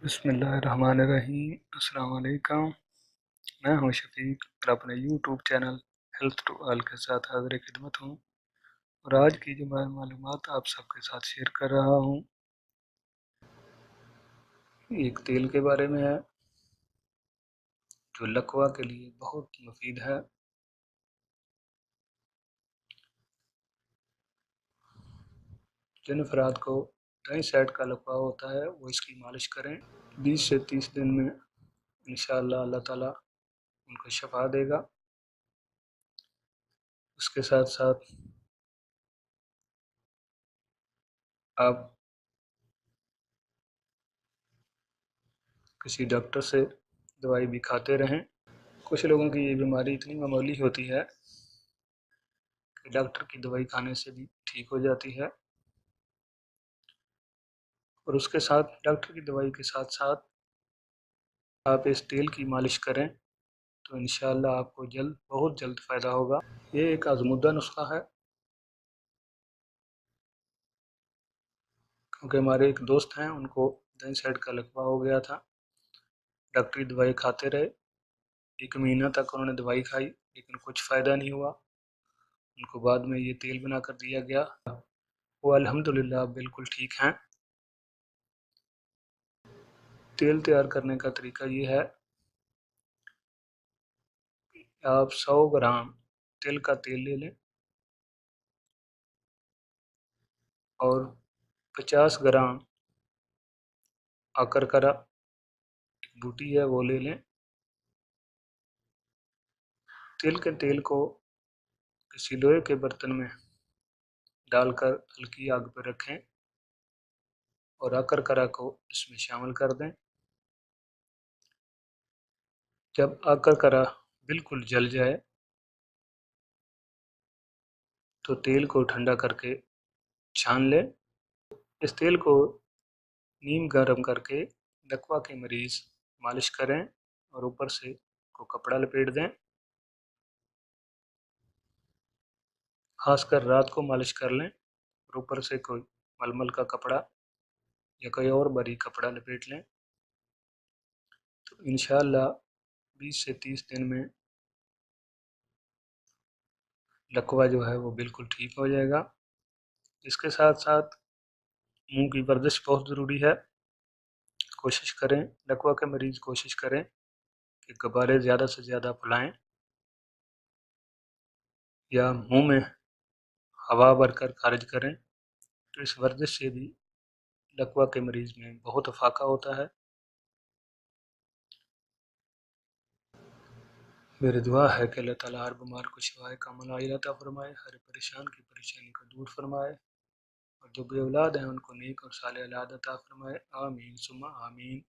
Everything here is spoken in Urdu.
بسم اللہ الرحمن الرحیم۔ السلام علیکم، میں ہوں شفیق اور اپنے YouTube channel health to all کے ساتھ حاضر خدمت ہوں، اور آج کی جو میں معلومات آپ سب کے ساتھ شیئر کر رہا ہوں ایک تیل کے بارے میں ہے جو لکوا کے لیے بہت مفید ہے۔ جن افراد کو دائیں سائڈ کا لکوا ہوتا ہے وہ اس کی مالش کریں، 20 سے 30 دن میں انشاءاللہ اللہ تعالیٰ ان کو شفا دے گا۔ اس کے ساتھ ساتھ آپ کسی ڈاکٹر سے دوائی بھی کھاتے رہیں۔ کچھ لوگوں کی یہ بیماری اتنی معمولی ہوتی ہے کہ ڈاکٹر کی دوائی کھانے سے بھی ٹھیک ہو جاتی ہے، اور اس کے ساتھ ڈاکٹر کی دوائی کے ساتھ ساتھ آپ اس تیل کی مالش کریں تو انشاءاللہ آپ کو بہت جلد فائدہ ہوگا۔ یہ ایک آزمودہ نسخہ ہے، کیونکہ ہمارے ایک دوست ہیں ان کو دائیں سائڈ کا لکوا ہو گیا تھا، ڈاکٹری دوائی کھاتے رہے، 1 مہینہ تک انہوں نے دوائی کھائی لیکن کچھ فائدہ نہیں ہوا۔ ان کو بعد میں یہ تیل بنا کر دیا گیا، وہ الحمدللہ بالکل ٹھیک ہیں۔ تیل تیار کرنے کا طریقہ یہ ہے کہ آپ 100 گرام تل کا تیل لے لیں اور 50 گرام آکرکرا ایک بوٹی ہے وہ لے لیں۔ تیل کو کسی لوہے کے برتن میں ڈال کر ہلکی آگ پر رکھیں اور آکرکرا کو اس میں شامل کر دیں۔ جب آکرکرا بالکل جل جائے تو تیل کو ٹھنڈا کر کے چھان لیں۔ اس تیل کو نیم گرم کر کے لکوا کے مریض مالش کریں اور اوپر سے کو کپڑا لپیٹ دیں۔ خاص کر رات کو مالش کر لیں اور اوپر سے کوئی ململ کا کپڑا یا کوئی اور باریک کپڑا لپیٹ لیں، تو انشاءاللہ 20 سے 30 دن میں لکوا جو ہے وہ بالکل ٹھیک ہو جائے گا۔ اس کے ساتھ ساتھ منہ کی ورزش بہت ضروری ہے۔ کوشش کریں، لکوا کے مریض کوشش کریں کہ غبارے زیادہ سے زیادہ پھلائیں یا منہ میں ہوا بھر کر خارج کریں، تو اس ورزش سے بھی لکوا کے مریض میں بہت افاقہ ہوتا ہے۔ میری دعا ہے کہ اللہ تعالیٰ ہر بیمار کو شفائے کامل عاجلہ عطا فرمائے، ہر پریشان کی پریشانی کو دور فرمائے، اور جو بے اولاد ہیں ان کو نیک اور صالح اولاد عطا فرمائے، آمین ثم آمین۔